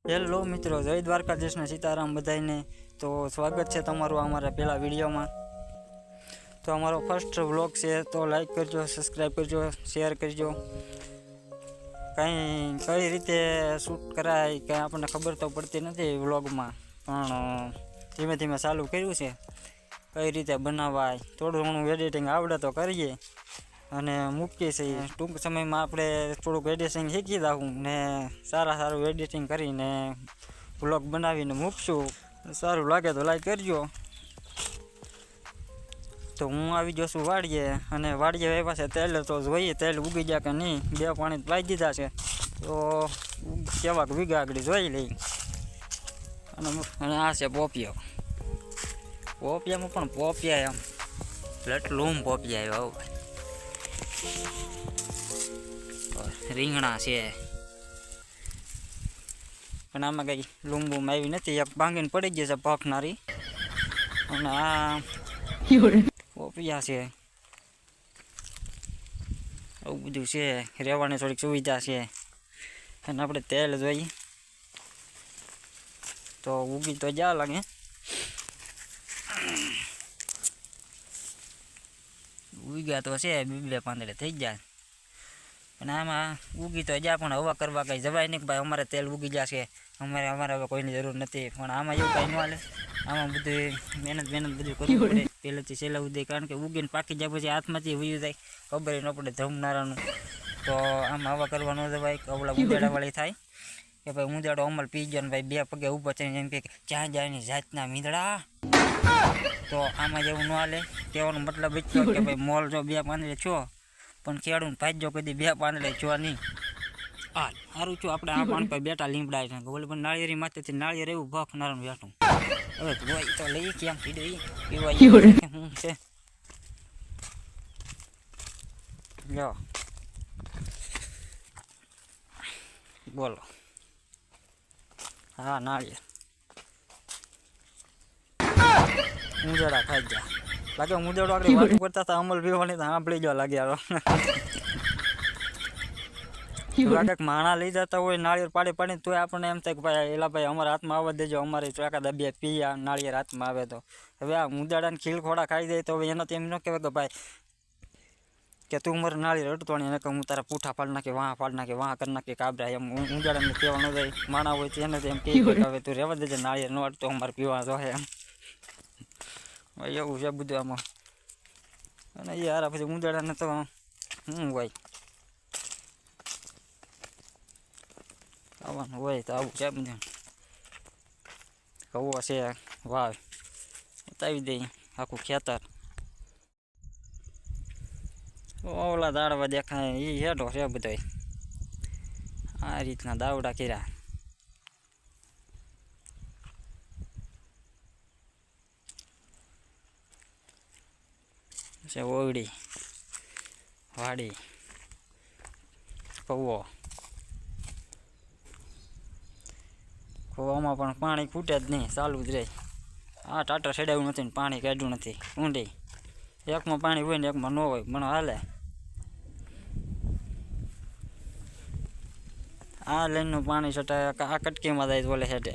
Hello મિત્રો, જય દ્વારકાધીશના સીતારામ બધાને। તો સ્વાગત છે તમારું અમારા પહેલા વિડીયોમાં। તો અમારો ફર્સ્ટ વ્લોગ છે, તો લાઈક કરજો, સબસ્ક્રાઈબ કરજો, શેર કરજો। કઈ રીતે શૂટ કરાય કે આપણને ખબર તો પડતી નથી વ્લોગમાં, પણ ધીમે ધીમે ચાલુ કર્યું છે। કઈ રીતે બનાવાય થોડું ઘણું એડિટિંગ આવડે તો કરીએ અને મૂકીએ છીએ। ટૂંક સમયમાં આપણે થોડુંક એડિટિંગ શીખી દઉં ને સારું એડિટિંગ કરીને વ્લોગ બનાવીને મૂકશું। સારું લાગે તો લાઈક કરજો। તો હું આવી જશું વાડીએ, અને વાડીએ આવ્યા છે તેલ, તો જોઈએ તેલ ઉગી ગયા કે નહીં। 2 પાણી પાઈ દીધા છે, તો કેવાક વીઘા આગળ જોઈ લઈ। અને આ છે પોપિયો, પોપિયામાં પણ પોપિયા એમ લટલું પોપિયા આવ્યો। રીંગણા છે, પણ આમાં કઈ લૂંબુમાં આવી નથી, એક ભાંગીને પડી ગઈ છે પાકનારી। અને આ પોપિયા છે, આવું બધું છે, રહેવાની થોડીક સુવિધા છે। અને આપણે તેલ જોઈએ તો ઉગી તો જા લાગે, ઉગ્યા તો છે, 2 પાંદડે થઈ જાય। અને આમાં ઉગી તો જા, પણ હવા કરવા કઈ જવાય નહીં ભાઈ, અમારે તેલ ઉગી જશે, અમારે હવે કોઈની જરૂર નથી। પણ આમાં એવું કઈ ન હાલે, આમાં બધું મહેનત બધું કરવું પડે પહેલેથી છેલ્લા સુધી, કારણ કે ઉગીને પાકી જાય પછી હાથમાંથી વયું જાય, ખબર ન પડે ધમનારાનું। તો આમાં હવા કરવા ન જવાય, કવડા ઉંદેડાવાળી થાય કે ભાઈ ઉંદેડો અમલ પી ગયો ને ભાઈ 2 પગે ઊભા થઈને એમ કે ક્યાં જાય ની જાતના મીંદડા। તો આમાં જેવું ન હાલે, કહેવાનો મતલબ એ થયો કે ભાઈ મોલ જો 2 પાંદડે છો, પણ ખેડૂત ભાજ્યો કદી 2 પાંદડે છો નહીં। હા સારું છું, આપણે આ પાણી પર બેઠા લીમડાય છે, બોલે પણ નાળિયેરી માથેથી નાળિયેર એવું ભખ નારાયણ બેઠું। હવે ધોઈ તો લઈ કેમ કીધું પીવાય હું છે લો, બોલો। હા નાળિયેર ઉંદેડા ખાઈ ગયા લાગે, ઉંદેડો આગળ વાતો કરતા હતા અમલ પીવાની તો સાંભળી ગયો લાગે। લાગે માણા લઈ જતા હોય નાળિયેર પાડીને, તોય આપણને એમ થાય કે ભાઈ એલા ભાઈ અમારા હાથમાં આવવા દેજો, અમારે એકાદા 2 પીયા નાળિયેર હાથમાં આવે તો। હવે આ ઉંદેડાને ખીલ ખોડા ખાઈ જાય તો હવે એનો તો એમ ન કહેવાય કે ભાઈ કે તું મારું નાળિયેર અડતોણી, એને કે હું તારા પૂઠા પાડી નાખી, વાહ પાડી નાખી, વાહ કરી નાખી કાબરા, એમ ઉંદેડાને કહેવા ન જાય। માણા હોય તો એને તો એમ કહે હવે તું રહેવા દેજે, નાળિયેર ન અડતો અમારે પીવા તો એમ એવું છે બધું આમાં। અને યાર પછી ઉંદેડાને તો શું હોય, આવવાનું હોય તો આવું છે બધું। કવો છે વાવ બતાવી દઈ આખું ખેતર, ઓલા દાડવા દેખાય એ હેઠો છે બધો। આ રીતના દાવડા કર્યા છે, ઓવડી વાડી કવો, કવામાં પણ પાણી ખૂટે જ નહીં, ચાલુ જ રહે। આ ટાટર ચડાવ્યું નથી ને પાણી કાઢ્યું નથી ઊંડી, એકમાં પાણી હોય ને એકમાં ન હોય પણ હાલે। આ લાઈનનું પાણી છટાય આ કટકીમાં જાય બોલે હેઠે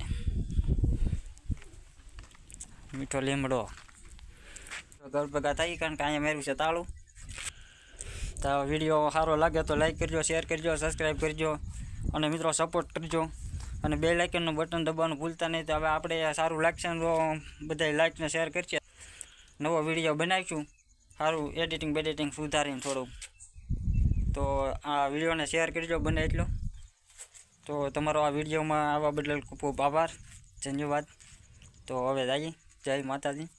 મીઠો લીમડો ઘર ભેગા થઈ, કારણ કે અહીંયા મેળવ્યું છે તાળું। તો વિડીયો સારો લાગે તો લાઈક કરજો, શેર કરજો, સબસ્ક્રાઈબ કરજો, અને મિત્રો સપોર્ટ કરજો, અને બેલ આઇકનનું બટન દબાવવાનું ભૂલતા નહીં। તો હવે આપણે સારું લાગશે તો બધા લાઈક ને શેર કરશે, નવો વિડીયો બનાવીશું સારું એડિટિંગ સુધારીને થોડુંક। તો આ વિડીયોને શેર કરજો બને એટલો। તો તમારો આ વિડીયોમાં આવવા બદલ ખૂબ ખૂબ આભાર, ધન્યવાદ। તો હવે જઈએ, જય માતાજી।